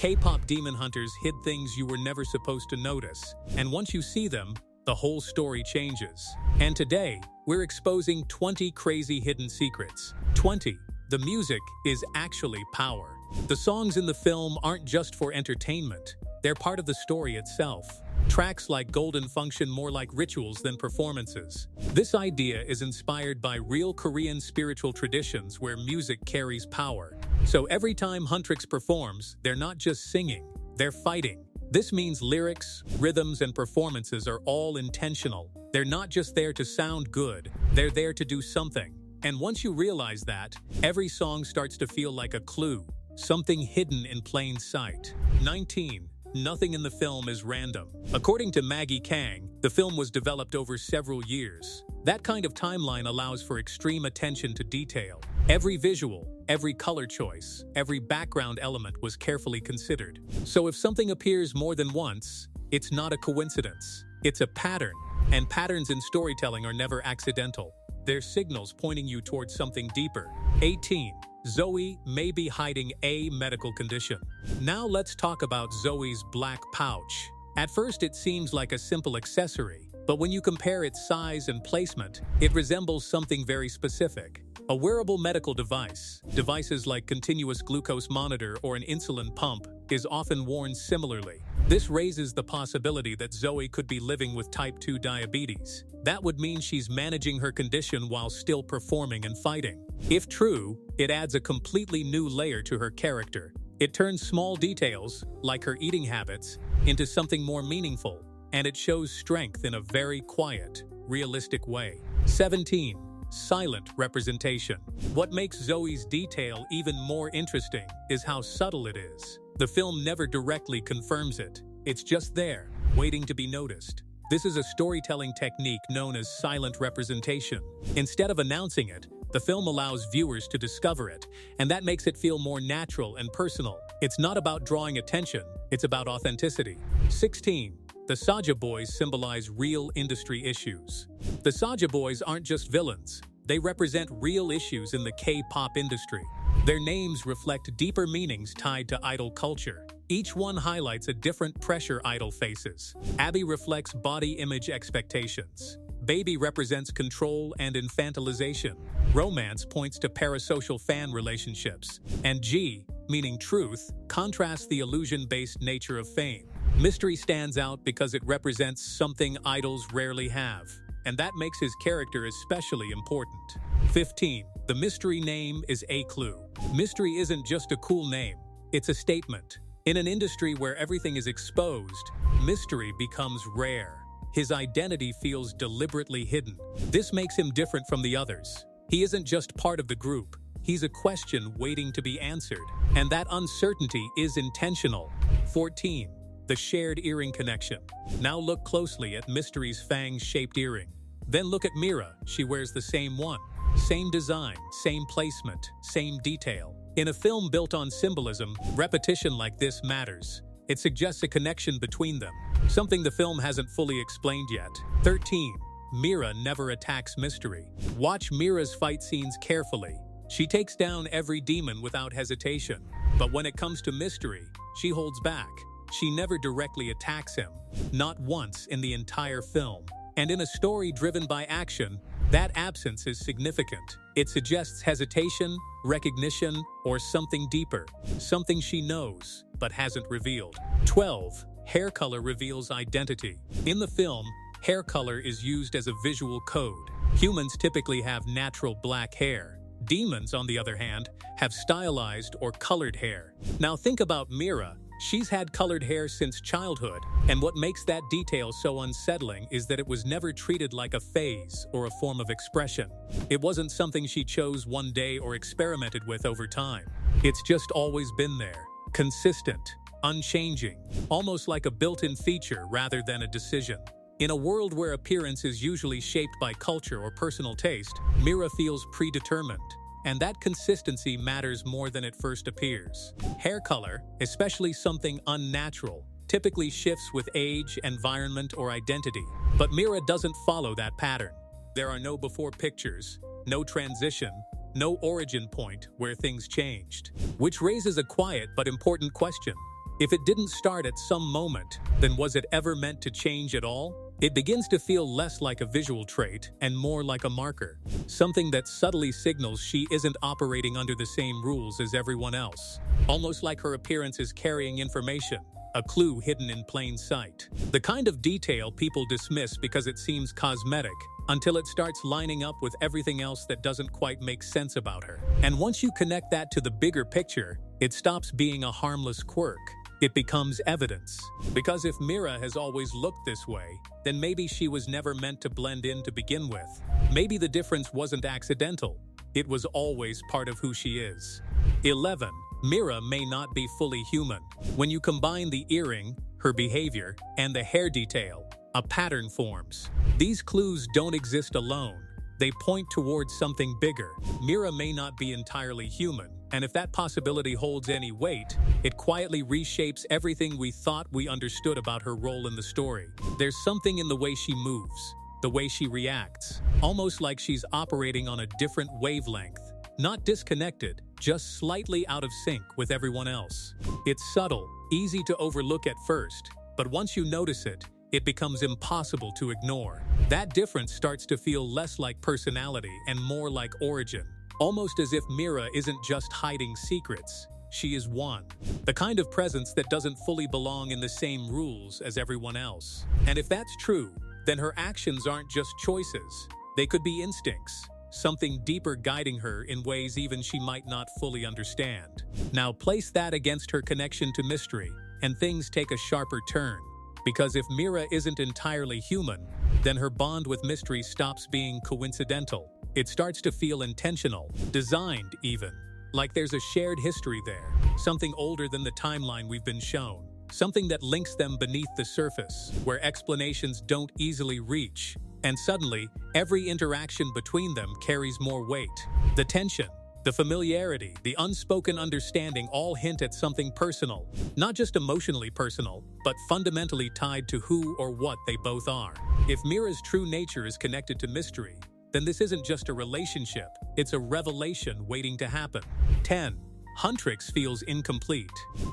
K-pop demon hunters hid things you were never supposed to notice, and once you see them, the whole story changes. And today, we're exposing 20 crazy hidden secrets. 20. The music is actually power. The songs in the film aren't just for entertainment, they're part of the story itself. Tracks like Golden function more like rituals than performances. This idea is inspired by real Korean spiritual traditions where music carries power. So every time Huntrix performs, they're not just singing, they're fighting. This means lyrics, rhythms, and performances are all intentional. They're not just there to sound good, they're there to do something. And once you realize that, every song starts to feel like a clue, something hidden in plain sight. 19. Nothing in the film is random. According to Maggie Kang, the film was developed over several years. That kind of timeline allows for extreme attention to detail. Every visual, every color choice, every background element was carefully considered. So if something appears more than once, it's not a coincidence. It's a pattern. And patterns in storytelling are never accidental. They're signals pointing you towards something deeper. 18. Zoe may be hiding a medical condition. Now let's talk about Zoe's black pouch. At first it seems like a simple accessory, but when you compare its size and placement, it resembles something very specific. A wearable medical device, devices like continuous glucose monitor or an insulin pump, is often worn similarly. This raises the possibility that Zoe could be living with type 2 diabetes. That would mean she's managing her condition while still performing and fighting. If true, it adds a completely new layer to her character. It turns small details, like her eating habits, into something more meaningful, and it shows strength in a very quiet, realistic way. 17. Silent representation. What makes Zoe's detail even more interesting is how subtle it is. The film never directly confirms it. It's just there, waiting to be noticed. This is a storytelling technique known as silent representation. Instead of announcing it, the film allows viewers to discover it, and that makes it feel more natural and personal. It's not about drawing attention, it's about authenticity. 16. The Saja Boys symbolize real industry issues. The Saja Boys aren't just villains, they represent real issues in the K-pop industry. Their names reflect deeper meanings tied to idol culture. Each one highlights a different pressure idol faces. Abby reflects body image expectations. Baby represents control and infantilization. Romance points to parasocial fan relationships. And G, meaning truth, contrasts the illusion-based nature of fame. Mystery stands out because it represents something idols rarely have, and that makes his character especially important. 15. The mystery name is a clue. Mystery isn't just a cool name, it's a statement. In an industry where everything is exposed, mystery becomes rare. His identity feels deliberately hidden. This makes him different from the others. He isn't just part of the group, he's a question waiting to be answered, and that uncertainty is intentional. 14. The shared earring connection. Now look closely at Mystery's fang-shaped earring. Then look at Mira, she wears the same one. Same design, same placement, same detail. In a film built on symbolism, repetition like this matters. It suggests a connection between them, something the film hasn't fully explained yet. 13. Mira never attacks Mystery. Watch Mira's fight scenes carefully. She takes down every demon without hesitation. But when it comes to Mystery, she holds back. She never directly attacks him, not once in the entire film. And in a story driven by action, that absence is significant. It suggests hesitation, recognition, or something deeper, something she knows but hasn't revealed. 12. Hair color reveals identity. In the film, hair color is used as a visual code. Humans typically have natural black hair. Demons, on the other hand, have stylized or colored hair. Now think about Mira. She's had colored hair since childhood, and what makes that detail so unsettling is that it was never treated like a phase or a form of expression. It wasn't something she chose one day or experimented with over time. It's just always been there, consistent, unchanging, almost like a built-in feature rather than a decision. In a world where appearance is usually shaped by culture or personal taste, Mira feels predetermined. And that consistency matters more than it first appears. Hair color, especially something unnatural, typically shifts with age, environment, or identity. But Mira doesn't follow that pattern. There are no before pictures, no transition, no origin point where things changed. Which raises a quiet but important question. If it didn't start at some moment, then was it ever meant to change at all? It begins to feel less like a visual trait and more like a marker, something that subtly signals she isn't operating under the same rules as everyone else, almost like her appearance is carrying information, a clue hidden in plain sight. The kind of detail people dismiss because it seems cosmetic, until it starts lining up with everything else that doesn't quite make sense about her. And once you connect that to the bigger picture, it stops being a harmless quirk. It becomes evidence. Because if Mira has always looked this way, then maybe she was never meant to blend in to begin with. Maybe the difference wasn't accidental. It was always part of who she is. 11. Mira may not be fully human. When you combine the earring, her behavior, and the hair detail, a pattern forms. These clues don't exist alone. They point towards something bigger. Mira may not be entirely human, and if that possibility holds any weight, it quietly reshapes everything we thought we understood about her role in the story. There's something in the way she moves, the way she reacts, almost like she's operating on a different wavelength. Not disconnected, just slightly out of sync with everyone else. It's subtle, easy to overlook at first, but once you notice it, it becomes impossible to ignore. That difference starts to feel less like personality and more like origin. Almost as if Mira isn't just hiding secrets, she is one. The kind of presence that doesn't fully belong in the same rules as everyone else. And if that's true, then her actions aren't just choices. They could be instincts, something deeper guiding her in ways even she might not fully understand. Now place that against her connection to mystery, and things take a sharper turn. Because if Mira isn't entirely human, then her bond with mystery stops being coincidental. It starts to feel intentional, designed even, like there's a shared history there, something older than the timeline we've been shown, something that links them beneath the surface, where explanations don't easily reach. And suddenly, every interaction between them carries more weight. The tension, the familiarity, the unspoken understanding all hint at something personal, not just emotionally personal, but fundamentally tied to who or what they both are. If Mira's true nature is connected to mystery, then this isn't just a relationship, it's a revelation waiting to happen. 10. Huntrix feels incomplete.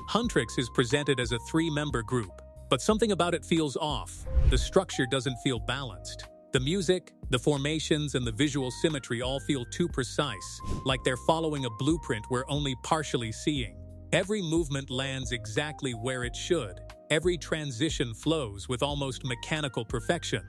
Huntrix is presented as a 3-member group, but something about it feels off. The structure doesn't feel balanced. The music, the formations, and the visual symmetry all feel too precise, like they're following a blueprint we're only partially seeing. Every movement lands exactly where it should. Every transition flows with almost mechanical perfection.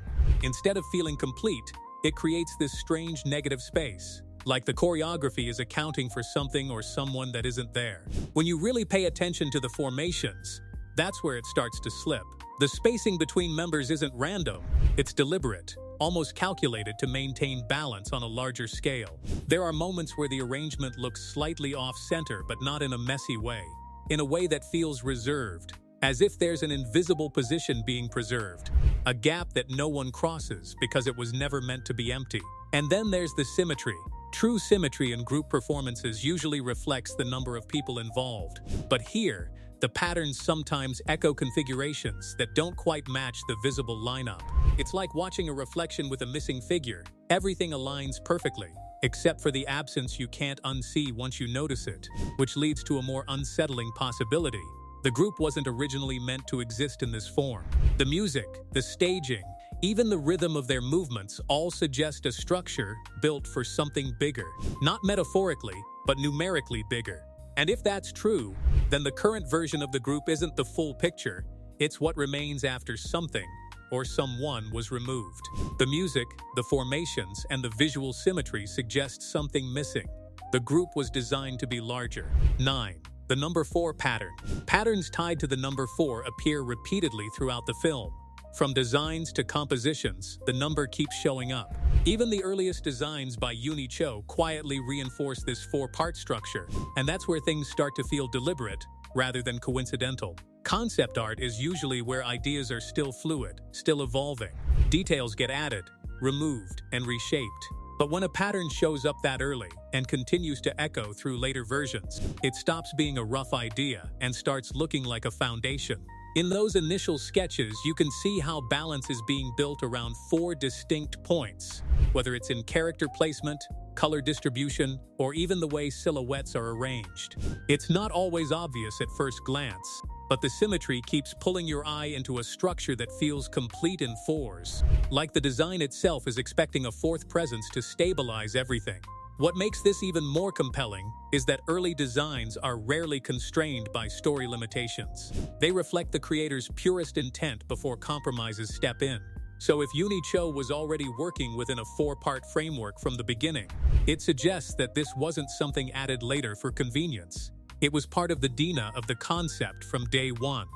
Instead of feeling complete, it creates this strange negative space, like the choreography is accounting for something or someone that isn't there. When you really pay attention to the formations, that's where it starts to slip. The spacing between members isn't random, it's deliberate, almost calculated to maintain balance on a larger scale. There are moments where the arrangement looks slightly off-center, but not in a messy way, in a way that feels reserved, as if there's an invisible position being preserved, a gap that no one crosses because it was never meant to be empty. And then there's the symmetry. True symmetry in group performances usually reflects the number of people involved, but here, the patterns sometimes echo configurations that don't quite match the visible lineup. It's like watching a reflection with a missing figure. Everything aligns perfectly, except for the absence you can't unsee once you notice it, which leads to a more unsettling possibility. The group wasn't originally meant to exist in this form. The music, the staging, even the rhythm of their movements all suggest a structure built for something bigger. Not metaphorically, but numerically bigger. And if that's true, then the current version of the group isn't the full picture, it's what remains after something or someone was removed. The music, the formations, and the visual symmetry suggest something missing. The group was designed to be larger. 9. The number 4 pattern. Patterns tied to the number 4 appear repeatedly throughout the film. From designs to compositions, the number keeps showing up. Even the earliest designs by Uni Cho quietly reinforce this 4-part structure, and that's where things start to feel deliberate rather than coincidental. Concept art is usually where ideas are still fluid, still evolving. Details get added, removed, and reshaped. But when a pattern shows up that early and continues to echo through later versions, it stops being a rough idea and starts looking like a foundation. In those initial sketches, you can see how balance is being built around 4 distinct points, whether it's in character placement, color distribution, or even the way silhouettes are arranged. It's not always obvious at first glance, but the symmetry keeps pulling your eye into a structure that feels complete in fours, like the design itself is expecting a fourth presence to stabilize everything. What makes this even more compelling is that early designs are rarely constrained by story limitations. They reflect the creator's purest intent before compromises step in. So if Uni Cho was already working within a four-part framework from the beginning, it suggests that this wasn't something added later for convenience. It was part of the DNA of the concept from day one.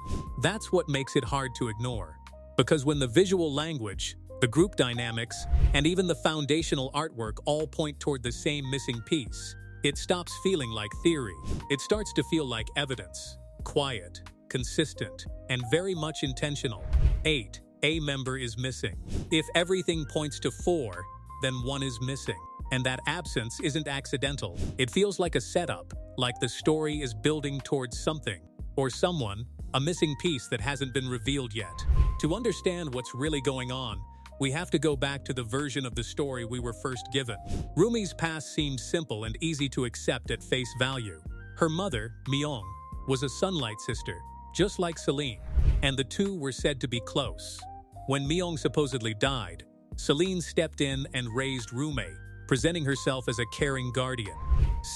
That's what makes it hard to ignore. Because when the visual language, the group dynamics, and even the foundational artwork all point toward the same missing piece, it stops feeling like theory. It starts to feel like evidence, quiet, consistent, and very much intentional. 8. A member is missing. If everything points to 4, then one is missing. And that absence isn't accidental. It feels like a setup, like the story is building towards something, or someone, a missing piece that hasn't been revealed yet. To understand what's really going on, we have to go back to the version of the story we were first given. Rumi's past seemed simple and easy to accept at face value. Her mother, Myung, was a Sunlight sister, just like Celine, and the two were said to be close. When Myung supposedly died, Celine stepped in and raised Rumi, presenting herself as a caring guardian.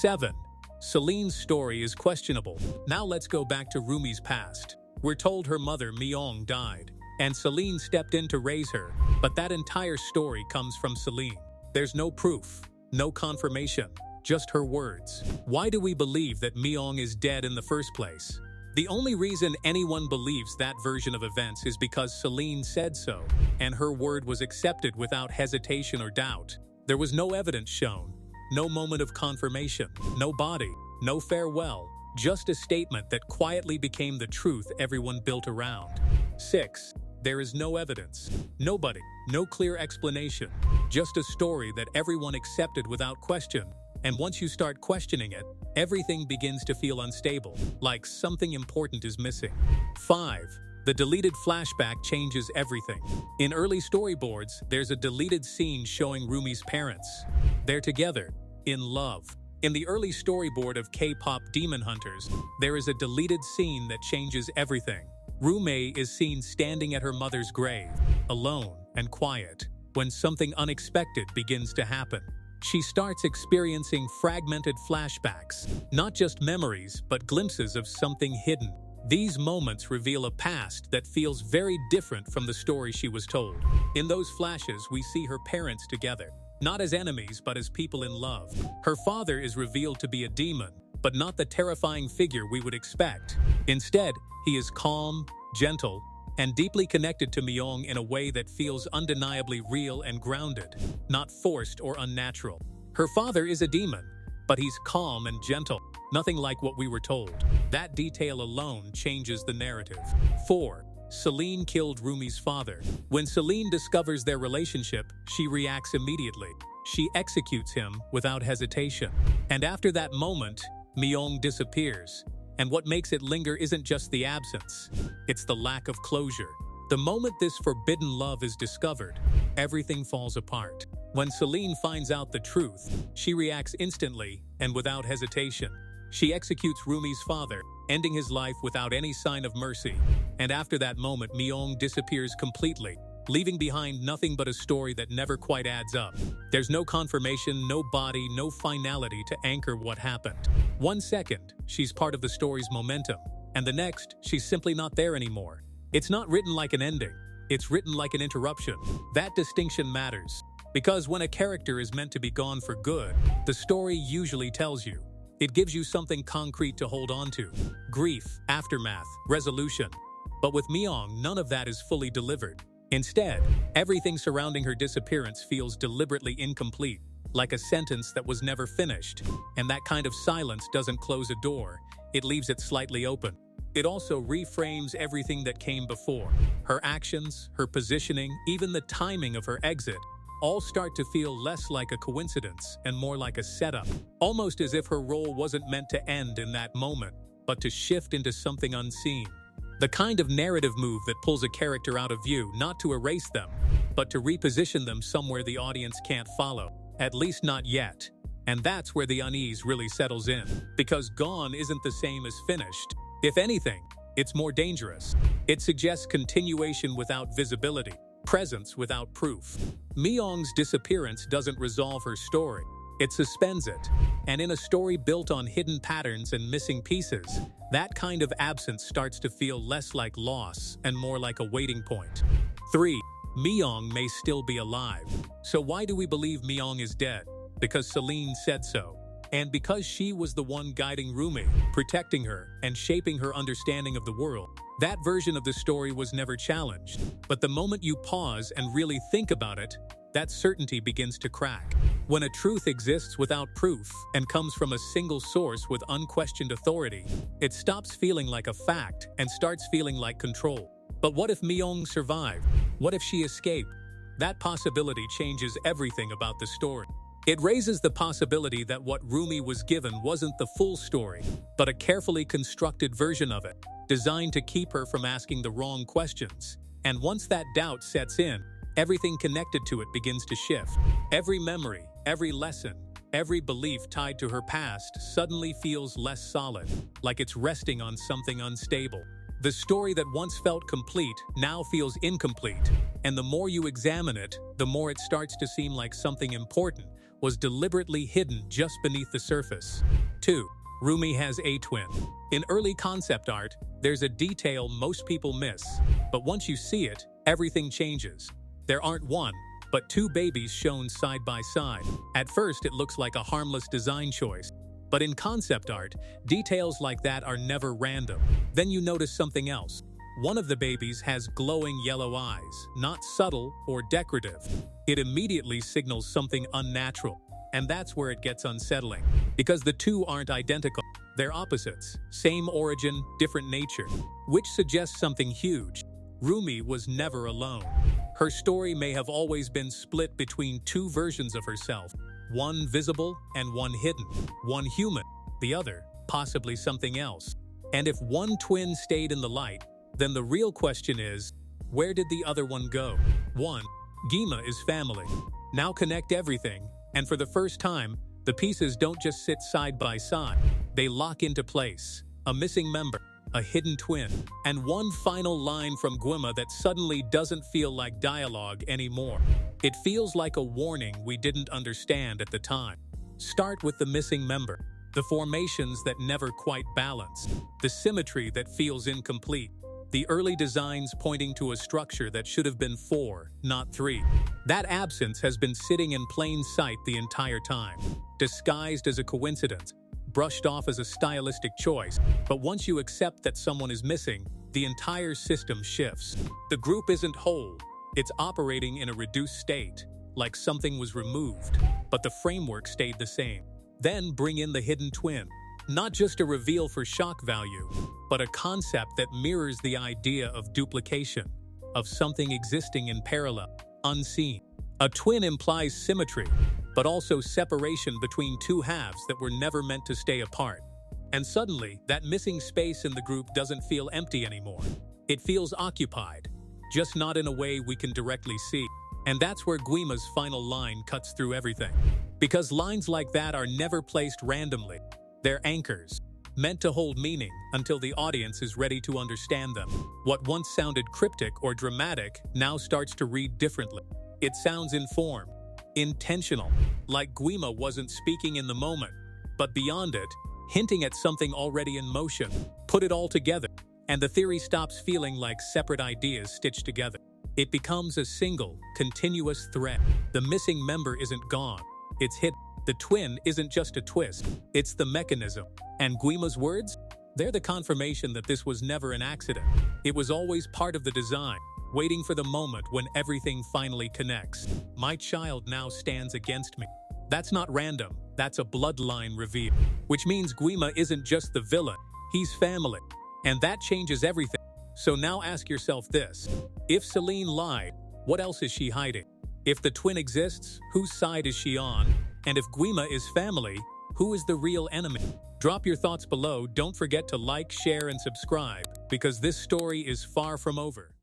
7. Celine's story is questionable. Now let's go back to Rumi's past. We're told her mother, Myung, died, and Celine stepped in to raise her, but that entire story comes from Celine. There's no proof, no confirmation, just her words. Why do we believe that Myung is dead in the first place? The only reason anyone believes that version of events is because Celine said so, and her word was accepted without hesitation or doubt. There was no evidence shown, no moment of confirmation, no body, no farewell, just a statement that quietly became the truth everyone built around. 6. There is no evidence, nobody, no clear explanation, just a story that everyone accepted without question. And once you start questioning it, everything begins to feel unstable, like something important is missing. 5. The deleted flashback changes everything. In early storyboards, there's a deleted scene showing Rumi's parents. They're together, in love. In the early storyboard of K-pop Demon Hunters, there is a deleted scene that changes everything. Rumi is seen standing at her mother's grave, alone and quiet, when something unexpected begins to happen. She starts experiencing fragmented flashbacks, not just memories, but glimpses of something hidden. These moments reveal a past that feels very different from the story she was told. In those flashes, we see her parents together, not as enemies, but as people in love. Her father is revealed to be a demon, but not the terrifying figure we would expect. Instead, he is calm, gentle, and deeply connected to Myung in a way that feels undeniably real and grounded, not forced or unnatural. Her father is a demon, but he's calm and gentle, nothing like what we were told. That detail alone changes the narrative. 4. Celine killed Rumi's father. When Celine discovers their relationship, she reacts immediately. She executes him without hesitation. And after that moment, Myung disappears. And what makes it linger isn't just the absence, it's the lack of closure. The moment this forbidden love is discovered, everything falls apart. When Celine finds out the truth, she reacts instantly and without hesitation. She executes Rumi's father, ending his life without any sign of mercy. And after that moment, Myung disappears completely, leaving behind nothing but a story that never quite adds up. There's no confirmation, no body, no finality to anchor what happened. 1 second, she's part of the story's momentum, and the next, she's simply not there anymore. It's not written like an ending, it's written like an interruption. That distinction matters, because when a character is meant to be gone for good, the story usually tells you. It gives you something concrete to hold on to: grief, aftermath, resolution. But with Myung, none of that is fully delivered. Instead, everything surrounding her disappearance feels deliberately incomplete, like a sentence that was never finished. And that kind of silence doesn't close a door, it leaves it slightly open. It also reframes everything that came before. Her actions, her positioning, even the timing of her exit, all start to feel less like a coincidence and more like a setup, almost as if her role wasn't meant to end in that moment, but to shift into something unseen. The kind of narrative move that pulls a character out of view, not to erase them, but to reposition them somewhere the audience can't follow, at least not yet. And that's where the unease really settles in, because gone isn't the same as finished. If anything, It's more dangerous. It suggests continuation without visibility, presence without proof. Myung's disappearance doesn't resolve her story. It suspends it. And in a story built on hidden patterns and missing pieces, that kind of absence starts to feel less like loss and more like a waiting point. 3. Myung may still be alive. So why do we believe Myung is dead? Because Celine said so. And because she was the one guiding Rumi, protecting her, and shaping her understanding of the world. That version of the story was never challenged. But the moment you pause and really think about it, that certainty begins to crack. When a truth exists without proof and comes from a single source with unquestioned authority, it stops feeling like a fact and starts feeling like control. But what if Myung survived? What if she escaped? That possibility changes everything about the story. It raises the possibility that what Rumi was given wasn't the full story, but a carefully constructed version of it, designed to keep her from asking the wrong questions. And once that doubt sets in, everything connected to it begins to shift. Every memory, every lesson, every belief tied to her past suddenly feels less solid, like it's resting on something unstable. The story that once felt complete now feels incomplete, and the more you examine it, the more it starts to seem like something important was deliberately hidden just beneath the surface. 2. Rumi has a twin. In early concept art, there's a detail most people miss, but once you see it, everything changes. There aren't one, but two babies shown side by side. At first, it looks like a harmless design choice. But in concept art, details like that are never random. Then you notice something else. One of the babies has glowing yellow eyes, not subtle or decorative. It immediately signals something unnatural. And that's where it gets unsettling. Because the two aren't identical. They're opposites. Same origin, different nature. Which suggests something huge. Rumi was never alone. Her story may have always been split between two versions of herself. One visible and one hidden. One human, the other possibly something else. And if one twin stayed in the light, then the real question is, where did the other one go? 1. Gima is family. Now connect everything, and for the first time, the pieces don't just sit side by side. They lock into place. A missing member, a hidden twin, and one final line from Gwima that suddenly doesn't feel like dialogue anymore. It feels like a warning we didn't understand at the time. Start with the missing member, the formations that never quite balance, the symmetry that feels incomplete, the early designs pointing to a structure that should have been 4, not 3. That absence has been sitting in plain sight the entire time, disguised as a coincidence, brushed off as a stylistic choice. But once you accept that someone is missing, the entire system shifts. The group isn't whole. It's operating in a reduced state, like something was removed, but the framework stayed the same. Then bring in the hidden twin. Not just a reveal for shock value, but a concept that mirrors the idea of duplication, of something existing in parallel, unseen. A twin implies symmetry, but also separation between two halves that were never meant to stay apart. And suddenly, that missing space in the group doesn't feel empty anymore. It feels occupied, just not in a way we can directly see. And that's where Guima's final line cuts through everything. Because lines like that are never placed randomly. They're anchors, meant to hold meaning until the audience is ready to understand them. What once sounded cryptic or dramatic now starts to read differently. It sounds informed, intentional, like Guima wasn't speaking in the moment, but beyond it, hinting at something already in motion. Put it all together, and the theory stops feeling like separate ideas stitched together. It becomes a single, continuous thread. The missing member isn't gone, it's hidden. The twin isn't just a twist, it's the mechanism. And Guima's words? They're the confirmation that this was never an accident. It was always part of the design, waiting for the moment when everything finally connects. My child now stands against me. That's not random, that's a bloodline reveal. Which means Guima isn't just the villain, he's family. And that changes everything. So now ask yourself this. If Celine lied, what else is she hiding? If the twin exists, whose side is she on? And if Guima is family, who is the real enemy? Drop your thoughts below. Don't forget to like, share, and subscribe, because this story is far from over.